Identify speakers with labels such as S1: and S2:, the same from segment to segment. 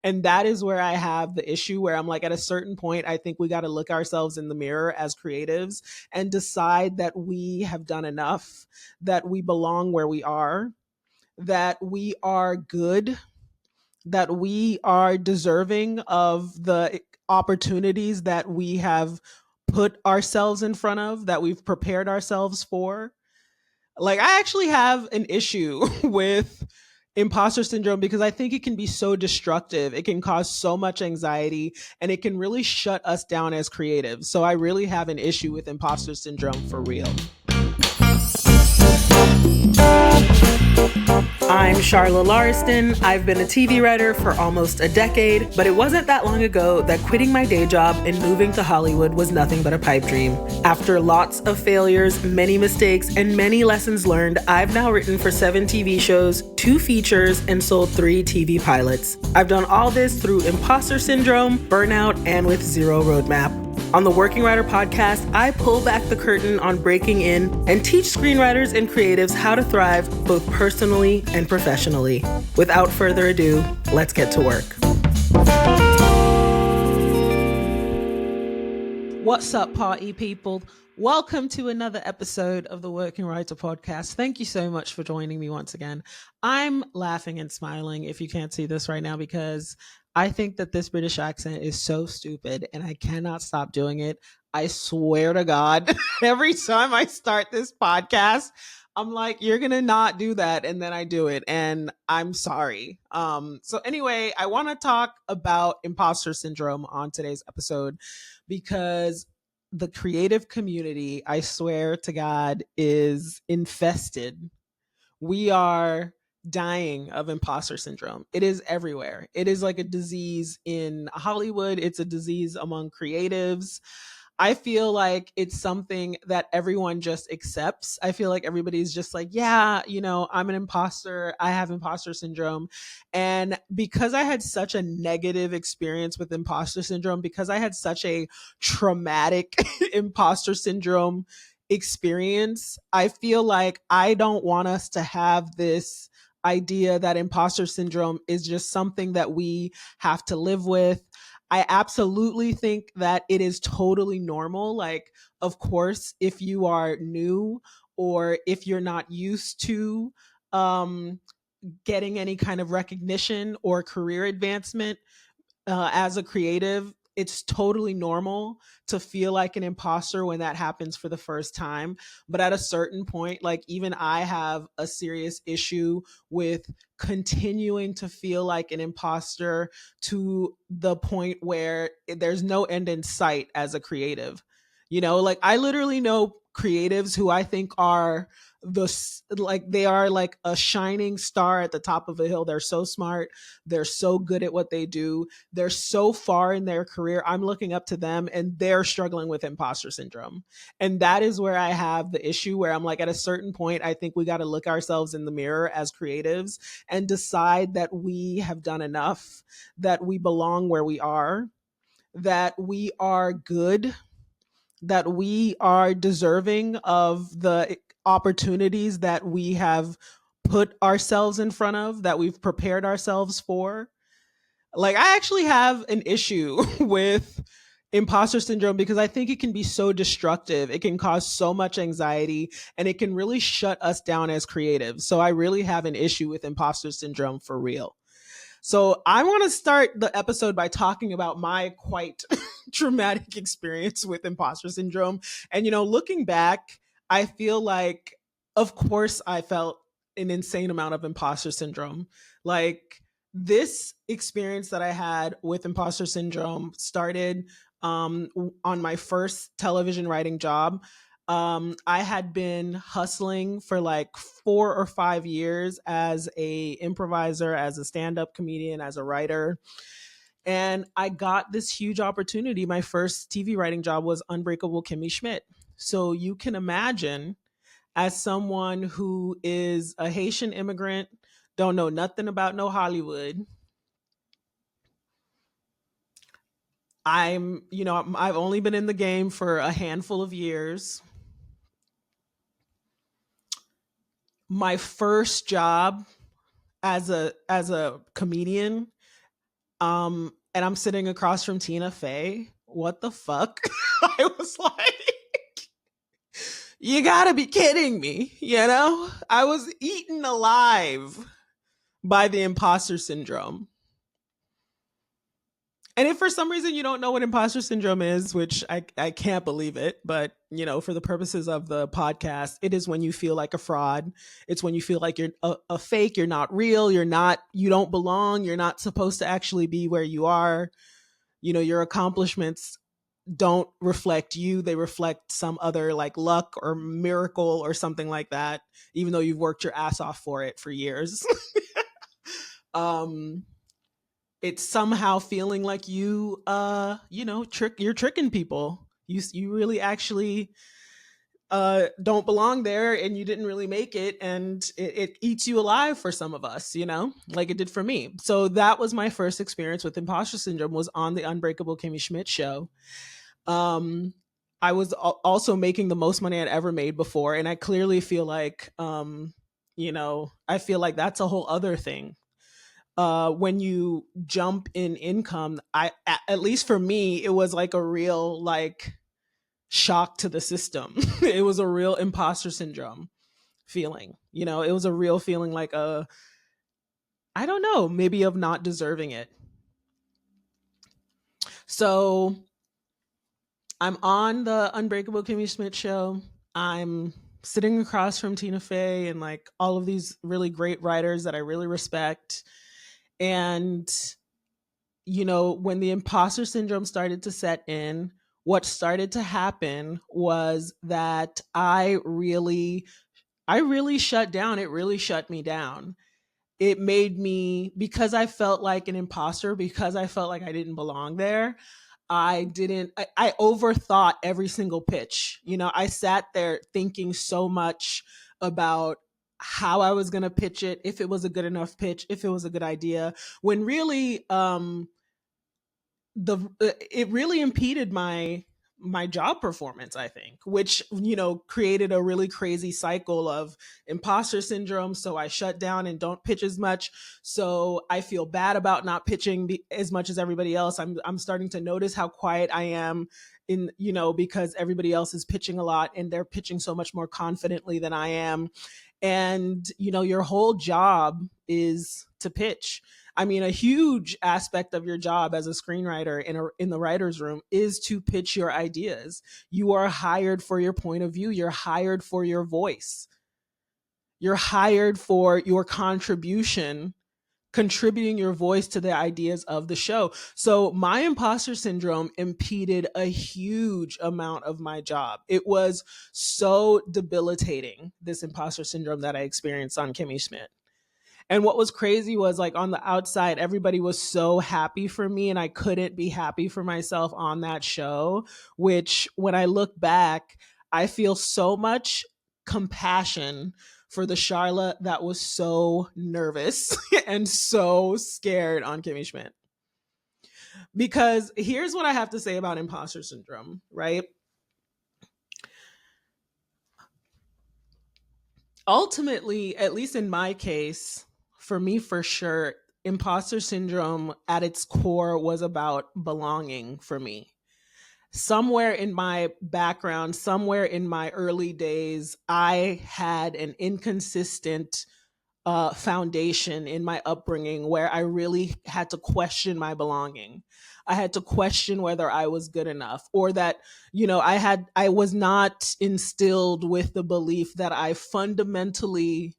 S1: And that is where I have the issue where I'm like, at a certain point, I think we got to look ourselves in the mirror as creatives and decide that we have done enough, that we belong where we are, that we are good, that we are deserving of the opportunities that we have put ourselves in front of, that we've prepared ourselves for. Like, I actually have an issue with imposter syndrome because I think it can be so destructive. It can cause so much anxiety and it can really shut us down as creatives. So I really have an issue with imposter syndrome for real. I'm Charla Larston. I've been a TV writer for almost a decade, but it wasn't that long ago that quitting my day job and moving to Hollywood was nothing but a pipe dream. After lots of failures, many mistakes, and many lessons learned, I've now written for 7 TV shows, 2 features, and sold 3 TV pilots. I've done all this through imposter syndrome, burnout, and with zero roadmap. On the Working Writer podcast, I pull back the curtain on breaking in and teach screenwriters and creatives how to thrive both personally and professionally. Without further ado, let's get to work. What's up, party people? Welcome to another episode of the Working Writer podcast. Thank you so much for joining me once again. I'm laughing and smiling if you can't see this right now because I think that this British accent is so stupid and I cannot stop doing it. I swear to God, every time I start this podcast, I'm like, you're going to not do that. And then I do it. And I'm sorry. So anyway, I want to talk about imposter syndrome on today's episode because the creative community, I swear to God, is infested. We are dying of imposter syndrome. It is everywhere. It is like a disease in Hollywood, it's a disease among creatives. I feel like it's something that everyone just accepts. I feel like everybody's just like, yeah, I'm an imposter. I have imposter syndrome. And because I had such a negative experience with imposter syndrome, because I had such a traumatic imposter syndrome experience, I feel like I don't want us to have this idea that imposter syndrome is just something that we have to live with. I absolutely think that it is totally normal. Like, of course, if you are new or if you're not used to um, getting any kind of recognition or career advancement as a creative, it's totally normal to feel like an imposter when that happens for the first time. But at a certain point, like even I have a serious issue with continuing to feel like an imposter to the point where there's no end in sight as a creative. Like I literally know creatives who I think are like they are like a shining star at the top of a hill. They're so smart, they're so good at what they do, they're so far in their career. I'm looking up to them and they're struggling with imposter syndrome. And that is where I have the issue where I'm like, at a certain point, I think we got to look ourselves in the mirror as creatives and decide that we have done enough, that we belong where we are, that we are good, that we are deserving of the opportunities that we have put ourselves in front of, that we've prepared ourselves for. Like, I actually have an issue with imposter syndrome because I think it can be so destructive. It can cause so much anxiety and it can really shut us down as creatives. So I really have an issue with imposter syndrome for real. So I want to start the episode by talking about my quite traumatic experience with imposter syndrome. And, looking back, I feel like, of course, I felt an insane amount of imposter syndrome. Like, this experience that I had with imposter syndrome started on my first television writing job. I had been hustling for like 4 or 5 years as a improviser, as a stand-up comedian, as a writer. And I got this huge opportunity. My first TV writing job was Unbreakable Kimmy Schmidt. So you can imagine, as someone who is a Haitian immigrant, don't know nothing about no Hollywood. I've only been in the game for a handful of years. My first job as a comedian, And I'm sitting across from Tina Fey. What the fuck? I was like, you gotta be kidding me. I was eaten alive by the imposter syndrome. And if for some reason you don't know what imposter syndrome is, which I can't believe it, but for the purposes of the podcast, it is when you feel like a fraud. It's when you feel like you're a fake, you're not real, you don't belong, you're not supposed to actually be where you are. Your accomplishments don't reflect you, they reflect some other like luck or miracle or something like that, even though you've worked your ass off for it for years. um it's somehow feeling like you're tricking people. You really actually don't belong there, and you didn't really make it, and it eats you alive for some of us, like it did for me. So that was my first experience with imposter syndrome, was on the Unbreakable Kimmy Schmidt show. um I was also making the most money I'd ever made before, and I clearly feel like I feel like that's a whole other thing. When you jump in income, at least for me, it was like a real like shock to the system. It was a real imposter syndrome feeling. It was a real feeling like I don't know, maybe of not deserving it. So I'm on the Unbreakable Kimmy Schmidt show. I'm sitting across from Tina Fey and like all of these really great writers that I really respect. And when the imposter syndrome started to set in, what started to happen was that I really shut down. It really shut me down. It made me, because I felt like an imposter, because I felt like I didn't belong there. I overthought every single pitch. I sat there thinking so much about how I was going to pitch it, if it was a good enough pitch, if it was a good idea, when really it really impeded my job performance, I think, which created a really crazy cycle of imposter syndrome. So I shut down and don't pitch as much, so I feel bad about not pitching as much as everybody else. I'm starting to notice how quiet I am, because everybody else is pitching a lot and they're pitching so much more confidently than I am. And your whole job is to pitch. I mean, a huge aspect of your job as a screenwriter in the writer's room is to pitch your ideas. You are hired for your point of view. You're hired for your voice. You're hired for your contributing your voice to the ideas of the show. So my imposter syndrome impeded a huge amount of my job. It was so debilitating, this imposter syndrome that I experienced on Kimmy Schmidt. And what was crazy was, like, on the outside, everybody was so happy for me, and I couldn't be happy for myself on that show, which when I look back, I feel so much compassion for the Charla that was so nervous and so scared on Kimmy Schmidt. Because here's what I have to say about imposter syndrome, right? Ultimately, at least in my case, for me, for sure, imposter syndrome at its core was about belonging for me. Somewhere in my background, somewhere in my early days, I had an inconsistent foundation in my upbringing where I really had to question my belonging. I had to question whether I was good enough, or that, I was not instilled with the belief that I fundamentally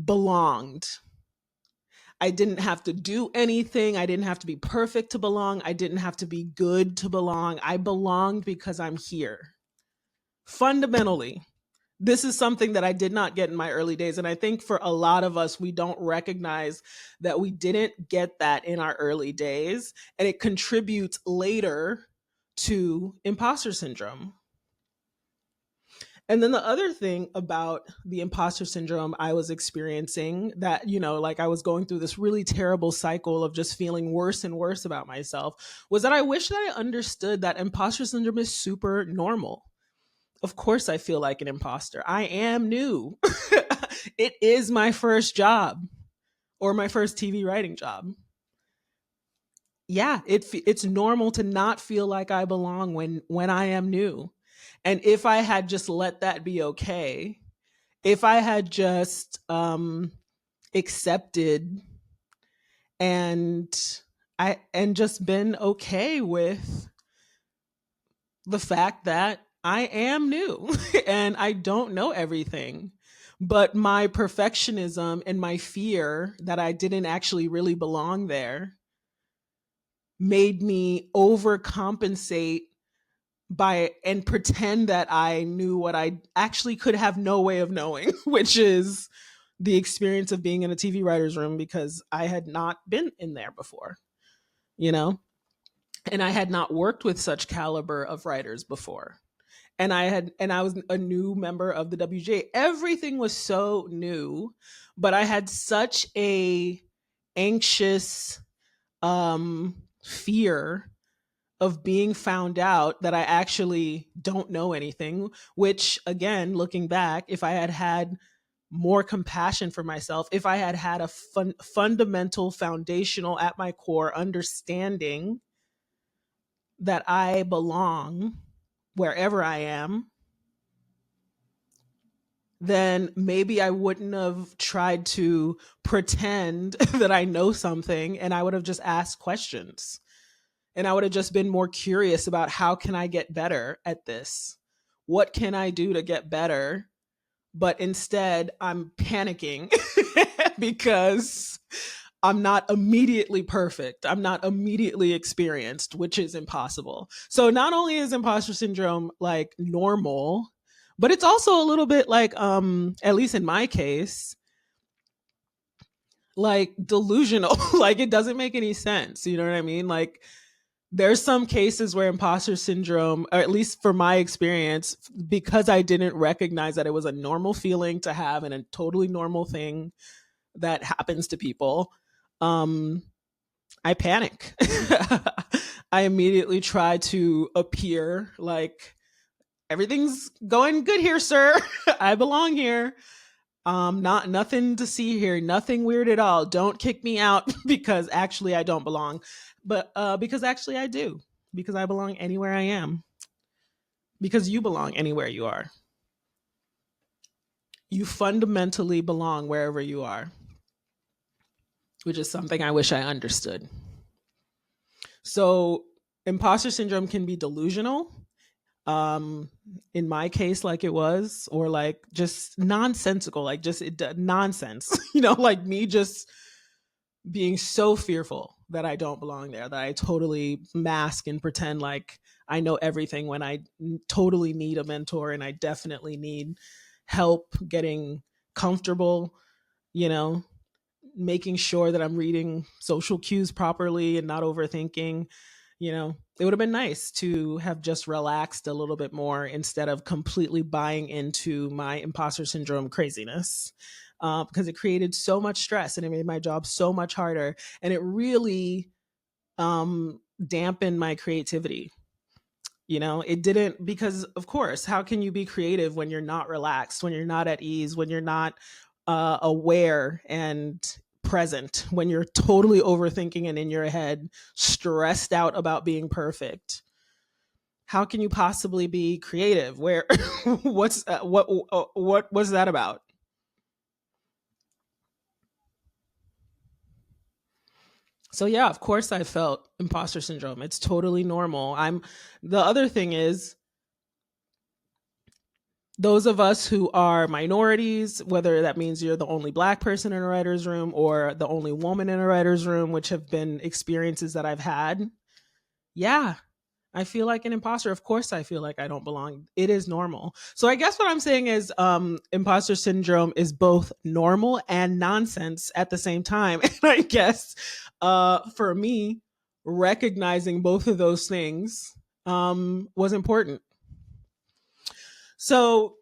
S1: belonged. I didn't have to do anything. I didn't have to be perfect to belong. I didn't have to be good to belong. I belonged because I'm here. Fundamentally, this is something that I did not get in my early days. And I think for a lot of us, we don't recognize that we didn't get that in our early days. And it contributes later to imposter syndrome. And then the other thing about the imposter syndrome I was experiencing, that, like, I was going through this really terrible cycle of just feeling worse and worse about myself, was that I wish that I understood that imposter syndrome is super normal. Of course, I feel like an imposter. I am new. It is my first job, or my first TV writing job. yeah, it's normal to not feel like I belong when I am new. And if I had just let that be okay, if I had just accepted and and just been okay with the fact that I am new and I don't know everything. But my perfectionism and my fear that I didn't actually really belong there made me overcompensate by and pretend that I knew what I actually could have no way of knowing, which is the experience of being in a TV writer's room because I had not been in there before, you know? And I had not worked with such caliber of writers before. And I was a new member of the WJ. Everything was so new, but I had such a anxious fear of being found out that I actually don't know anything, which again, looking back, if I had had more compassion for myself, if I had had a fundamental, foundational, at my core understanding that I belong wherever I am, then maybe I wouldn't have tried to pretend that I know something and I would have just asked questions. And I would have just been more curious about how can I get better at this? What can I do to get better? But instead, I'm panicking because I'm not immediately perfect. I'm not immediately experienced, which is impossible. So not only is imposter syndrome like normal, but it's also a little bit like at least in my case, like delusional. Like it doesn't make any sense, you know what I mean? Like there's some cases where imposter syndrome, or at least for my experience, because I didn't recognize that it was a normal feeling to have and a totally normal thing that happens to people, um, I panic. I immediately try to appear like everything's going good here, sir. I belong here. Not nothing to see here, nothing weird at all. Don't kick me out because actually I don't belong. But because actually I do. Because I belong anywhere I am. Because you belong anywhere you are. You fundamentally belong wherever you are, which is something I wish I understood. So imposter syndrome can be delusional. In my case, like it was, or like just nonsensical, like just nonsense, like me just being so fearful that I don't belong there, that I totally mask and pretend like I know everything when I totally need a mentor and I definitely need help getting comfortable, you know, making sure that I'm reading social cues properly and not overthinking. It would have been nice to have just relaxed a little bit more instead of completely buying into my imposter syndrome craziness, because it created so much stress and it made my job so much harder. And it really dampened my creativity. It didn't, because of course, how can you be creative when you're not relaxed, when you're not at ease, when you're not aware and present, when you're totally overthinking and in your head, stressed out about being perfect? How can you possibly be creative? Where, what was that about? So yeah, of course I felt imposter syndrome. It's totally normal. The other thing is, those of us who are minorities, whether that means you're the only black person in a writer's room or the only woman in a writer's room, which have been experiences that I've had, yeah, I feel like an imposter. Of course, I feel like I don't belong. It is normal. So I guess what I'm saying is, imposter syndrome is both normal and nonsense at the same time. And I guess for me, recognizing both of those things was important. So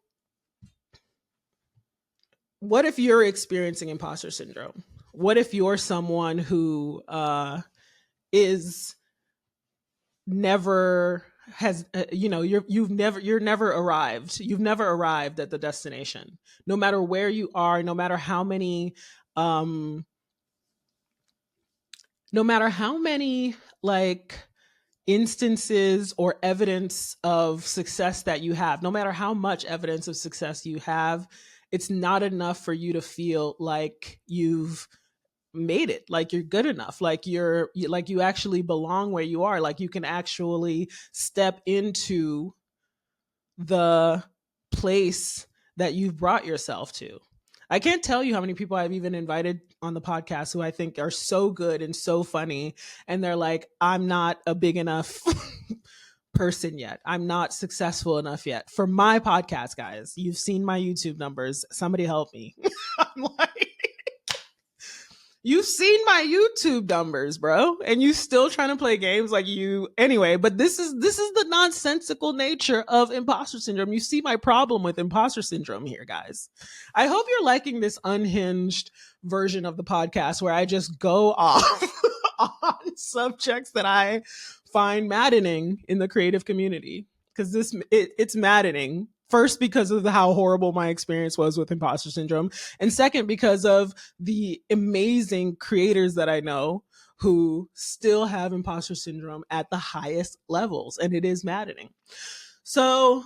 S1: what if you're experiencing imposter syndrome? What if you're someone who is never has you're never arrived, at the destination, no matter where you are, um no matter how many like instances or evidence of success that you have, no matter how much evidence of success you have, it's not enough for you to feel like you've made it, like you're good enough, like like you actually belong where you are, like you can actually step into the place that you've brought yourself to. I can't tell you how many people I've even invited on the podcast who I think are so good and so funny. And they're like, I'm not a big enough person yet. I'm not successful enough yet for my podcast, guys. You've seen my YouTube numbers. Somebody help me. I'm like, you've seen my YouTube numbers, bro, and you still trying to play games like you anyway. But this is the nonsensical nature of imposter syndrome. You see my problem with imposter syndrome here, guys. I hope you're liking this unhinged version of the podcast where I just go off on subjects that I find maddening in the creative community, because it's maddening. First, because of how horrible my experience was with imposter syndrome. And second, because of the amazing creators that I know who still have imposter syndrome at the highest levels. And it is maddening. So,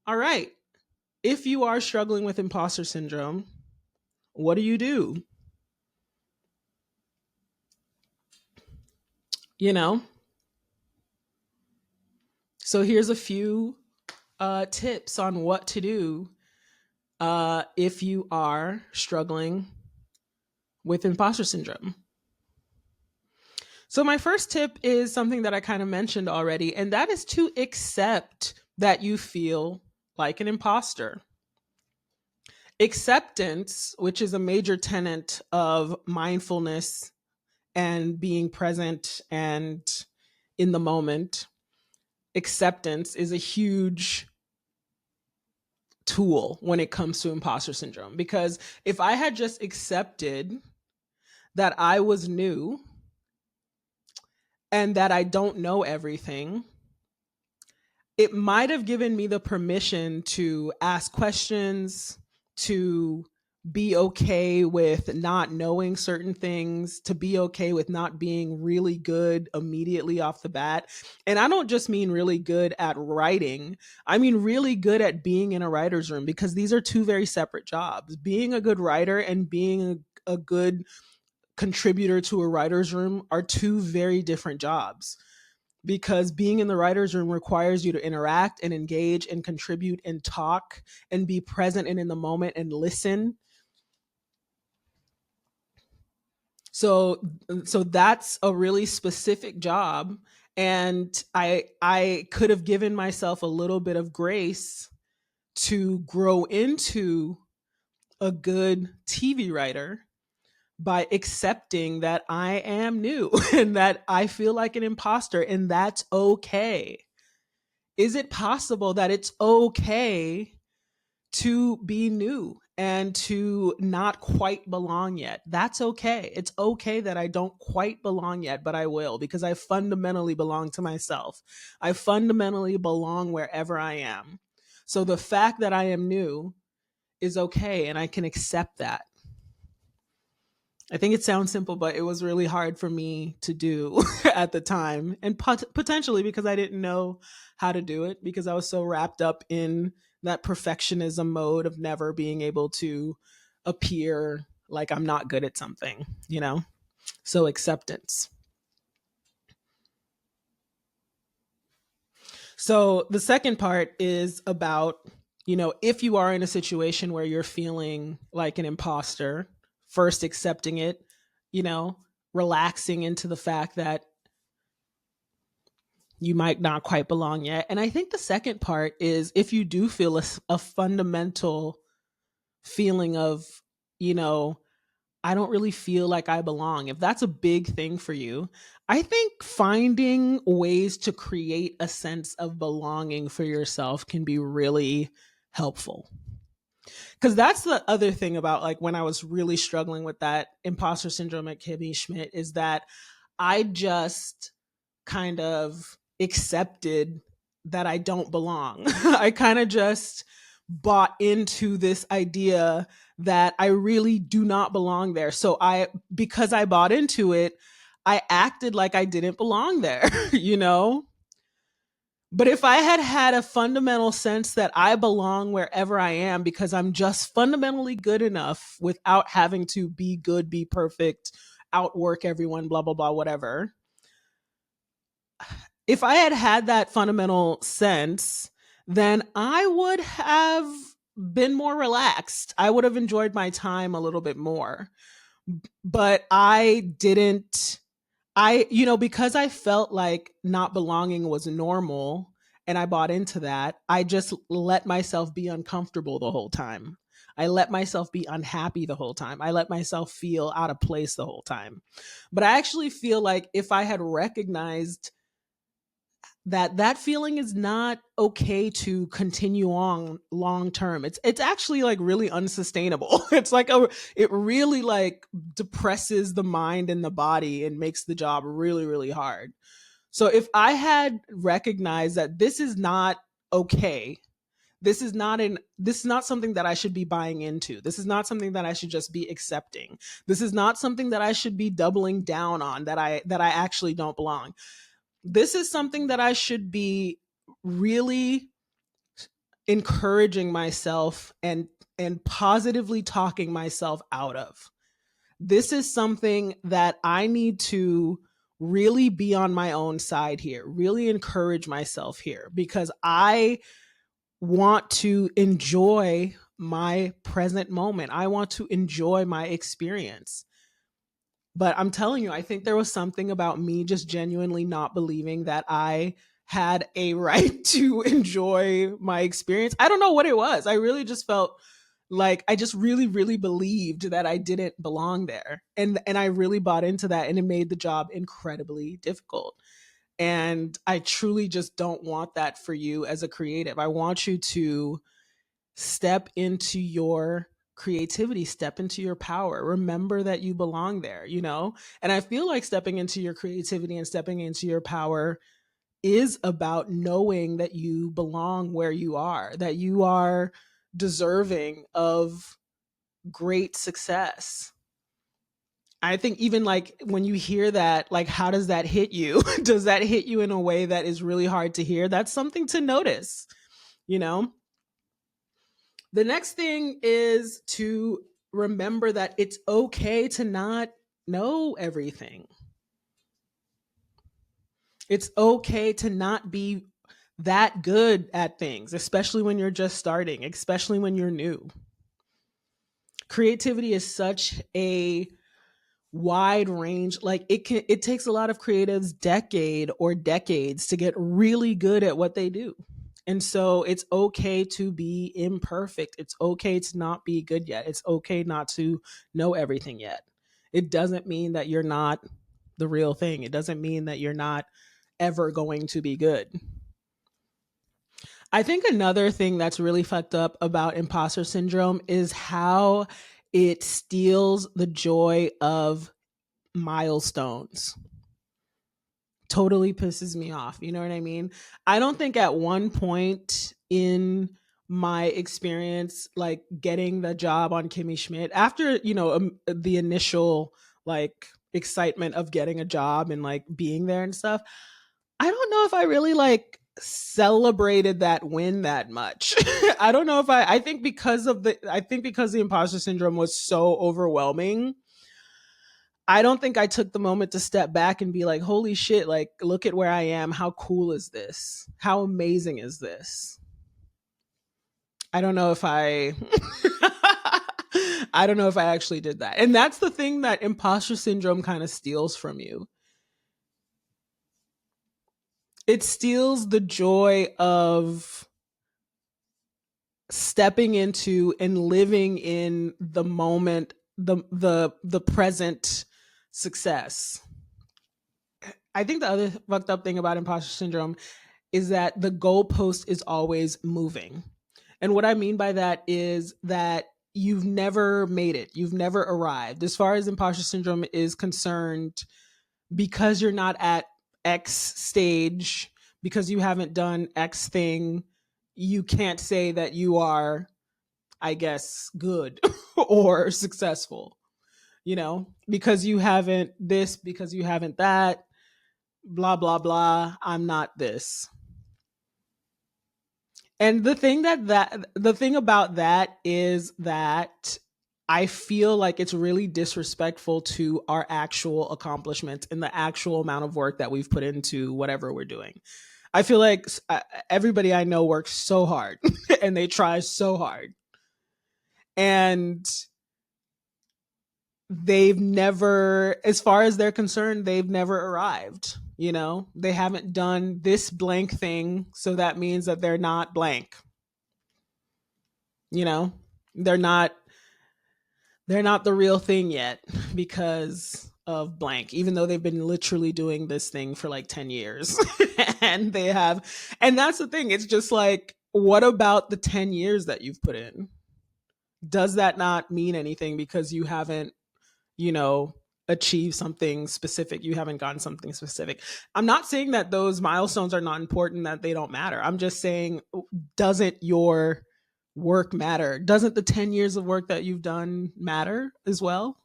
S1: all right. If you are struggling with imposter syndrome, what do you do? You know? So here's a few tips on what to do if you are struggling with imposter syndrome. So, my first tip is something that I kind of mentioned already, and that is to accept that you feel like an imposter. Acceptance, which is a major tenet of mindfulness and being present and in the moment, acceptance is a huge tool when it comes to imposter syndrome. Because if I had just accepted that I was new and that I don't know everything, it might have given me the permission to ask questions, to be okay with not knowing certain things, to be okay with not being really good immediately off the bat. And I don't just mean really good at writing, I mean really good at being in a writer's room, because these are two very separate jobs. Being a good writer and being a good contributor to a writer's room are two very different jobs, because being in the writer's room requires you to interact and engage and contribute and talk and be present and in the moment and listen. So that's a really specific job, and I could have given myself a little bit of grace to grow into a good TV writer by accepting that I am new and that I feel like an imposter, and that's okay. Is it possible that it's okay to be new and to not quite belong yet? That's okay. It's okay that I don't quite belong yet, but I will, because I fundamentally belong to myself. I fundamentally belong wherever I am. So the fact that I am new is okay, and I can accept that. I think it sounds simple, but it was really hard for me to do at the time, and potentially because I didn't know how to do it, because I was so wrapped up in that perfectionism mode of never being able to appear like I'm not good at something, you know? So, acceptance. So, the second part is about, if you are in a situation where you're feeling like an imposter, first accepting it, you know, relaxing into the fact that you might not quite belong yet. And I think the second part is, if you do feel a fundamental feeling of, you know, I don't really feel like I belong, if that's a big thing for you, I think finding ways to create a sense of belonging for yourself can be really helpful. Because that's the other thing about, like, when I was really struggling with that imposter syndrome at Kimmy Schmidt, is that I just kind of accepted that I don't belong. I kind of just bought into this idea that I really do not belong there. So because I bought into it, I acted like I didn't belong there, you know? But if I had had a fundamental sense that I belong wherever I am because I'm just fundamentally good enough without having to be good, be perfect, outwork everyone, blah, blah, blah, whatever. If I had had that fundamental sense, then I would have been more relaxed. I would have enjoyed my time a little bit more. But I didn't. Because I felt like not belonging was normal and I bought into that, I just let myself be uncomfortable the whole time. I let myself be unhappy the whole time. I let myself feel out of place the whole time. But I actually feel like if I had recognized that that feeling is not okay to continue on long term, it's actually like really unsustainable. It really like depresses the mind and the body and makes the job really really hard. So if I had recognized that this is not okay, this is not something that I should be buying into, this is not something that I should just be accepting, this is not something that I should be doubling down on, that I actually don't belong, this is something that I should be really encouraging myself and positively talking myself out of. This is something that I need to really be on my own side here, really encourage myself here because I want to enjoy my present moment. I want to enjoy my experience. But I'm telling you, I think there was something about me just genuinely not believing that I had a right to enjoy my experience. I don't know what it was. I really just felt like I just really really believed that I didn't belong there. And I really bought into that and it made the job incredibly difficult. And I truly just don't want that for you as a creative. I want you to step into your creativity, step into your power, remember that you belong there, you know? And I feel like stepping into your creativity and stepping into your power is about knowing that you belong where you are, that you are deserving of great success. I think even like when you hear that, like, how does that hit you? Does that hit you in a way that is really hard to hear? That's something to notice, you know? The next thing is to remember that it's okay to not know everything. It's okay to not be that good at things, especially when you're just starting, especially when you're new. Creativity is such a wide range. Like it takes a lot of creatives decades to get really good at what they do. And so it's okay to be imperfect. It's okay to not be good yet. It's okay not to know everything yet. It doesn't mean that you're not the real thing. It doesn't mean that you're not ever going to be good. I think another thing that's really fucked up about imposter syndrome is how it steals the joy of milestones. Totally pisses me off. You know what I mean? I don't think at one point in my experience, like getting the job on Kimmy Schmidt, after, the initial like excitement of getting a job and like being there and stuff, I don't know if I really like celebrated that win that much. I don't know if I think because the imposter syndrome was so overwhelming, I don't think I took the moment to step back and be like, holy shit, like, look at where I am. How cool is this? How amazing is this? I don't know if I. I don't know if I actually did that. And that's the thing that imposter syndrome kind of steals from you. It steals the joy of stepping into and living in the moment, the present success. I think the other fucked up thing about imposter syndrome is that the goalpost is always moving. And what I mean by that is that you've never made it, you've never arrived. As far as imposter syndrome is concerned, because you're not at X stage, because you haven't done X thing, you can't say that you are, I guess, good or successful. because you haven't this, because you haven't that, blah, blah, blah. I'm not this. And the thing about that is that I feel like it's really disrespectful to our actual accomplishments and the actual amount of work that we've put into whatever we're doing. I feel like everybody I know works so hard and they try so hard. And they've never, as far as they're concerned, they've never arrived. They haven't done this blank thing. So that means that they're not blank. You know, they're not they're not the real thing yet because of blank, even though they've been literally doing this thing for like 10 years. And they have, and that's the thing. It's just like, what about the 10 years that you've put in? Does that not mean anything because you haven't, you know, achieved something specific? You haven't gotten something specific. I'm not saying that those milestones are not important, that they don't matter. I'm just saying, doesn't your work matter? Doesn't the 10 years of work that you've done matter as well?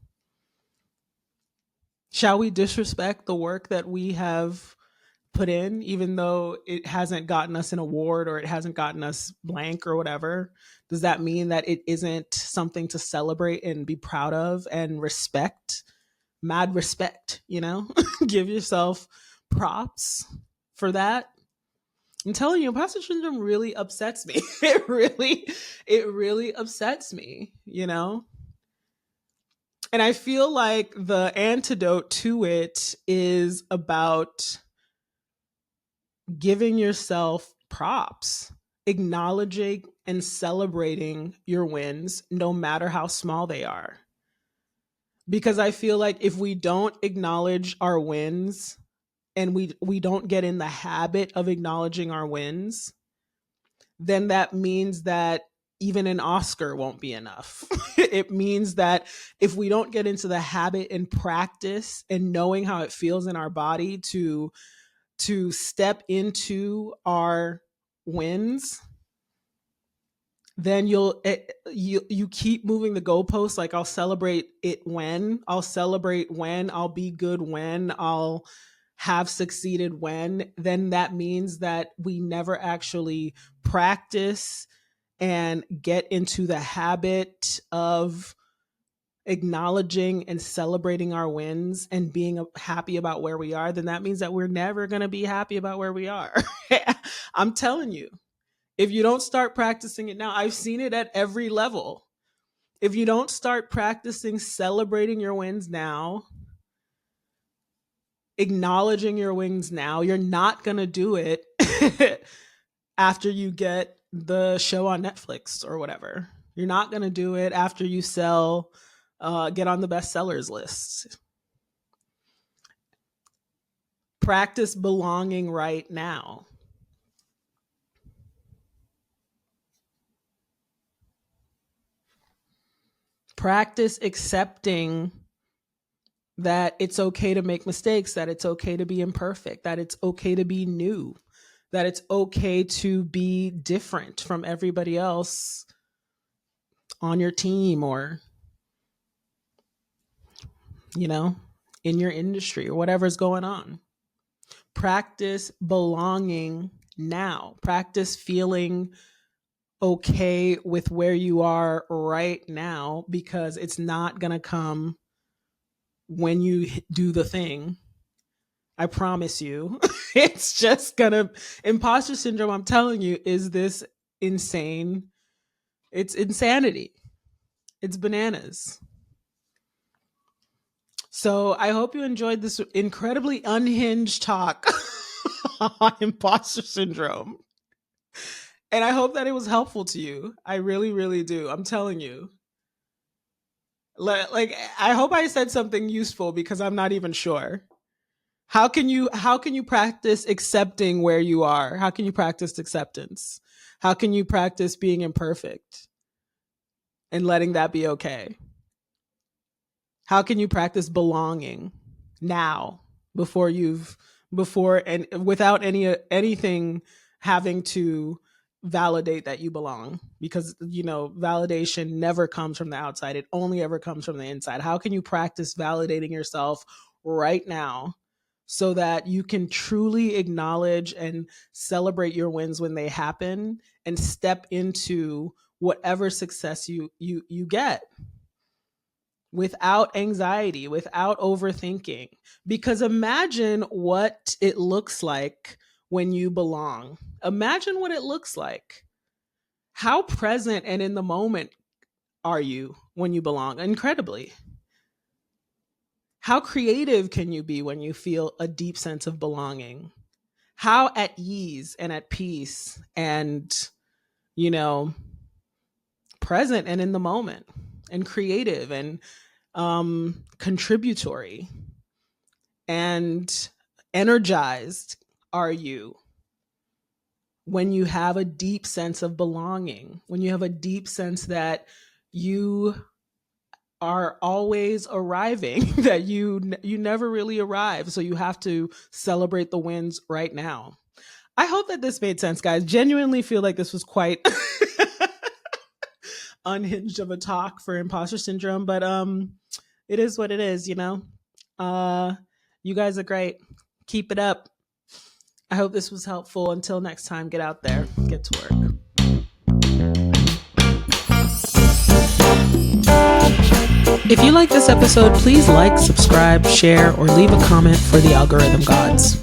S1: Shall we disrespect the work that we have put in, even though it hasn't gotten us an award or it hasn't gotten us blank or whatever? Does that mean that it isn't something to celebrate and be proud of and respect? Mad respect, give yourself props for that. I'm telling you, imposter syndrome really upsets me. It really upsets me. And I feel like the antidote to it is about giving yourself props, acknowledging and celebrating your wins, no matter how small they are. Because I feel like if we don't acknowledge our wins and we don't get in the habit of acknowledging our wins, then that means that even an Oscar won't be enough. It means that if we don't get into the habit and practice and knowing how it feels in our body to step into our wins, then you keep moving the goalposts. Like, I'll celebrate when I'll be good, when I'll have succeeded, when, then that means that we never actually practice and get into the habit of acknowledging and celebrating our wins and being happy about where we are. Then that means that we're never going to be happy about where we are. I'm telling you, if you don't start practicing it now, I've seen it at every level. If you don't start practicing celebrating your wins now, acknowledging your wins now, you're not going to do it after you get the show on Netflix or whatever. You're not going to do it after you get on the bestsellers list. Practice belonging right now. Practice accepting that it's okay to make mistakes, that it's okay to be imperfect, that it's okay to be new, that it's okay to be different from everybody else on your team or, in your industry or whatever's going on. Practice belonging now. Practice feeling okay with where you are right now, because it's not going to come when you do the thing. I promise you. It's just gonna, imposter syndrome, I'm telling you, is this insane. It's insanity. It's bananas. So I hope you enjoyed this incredibly unhinged talk on imposter syndrome. And I hope that it was helpful to you. I really, really do. I'm telling you. Like, I hope I said something useful, because I'm not even sure. How can you practice accepting where you are? How can you practice acceptance? How can you practice being imperfect and letting that be okay? How can you practice belonging now, before and without anything having to validate that you belong, because validation never comes from the outside. It only ever comes from the inside. How can you practice validating yourself right now so that you can truly acknowledge and celebrate your wins when they happen and step into whatever success you get without anxiety, without overthinking? Because imagine what it looks like when you belong. Imagine what it looks like. How present and in the moment are you when you belong? Incredibly. How creative can you be when you feel a deep sense of belonging? How at ease and at peace and, you know, present and in the moment and creative and contributory and energized are you when you have a deep sense of belonging, when you have a deep sense that you are always arriving, that you never really arrive, so you have to celebrate the wins right now. I hope that this made sense, guys. Genuinely feel like this was quite unhinged of a talk for imposter syndrome, but it is what it is, you guys are great. Keep it up. I hope this was helpful. Until next time, get out there, get to work. If you like this episode, please like, subscribe, share, or leave a comment for the algorithm gods.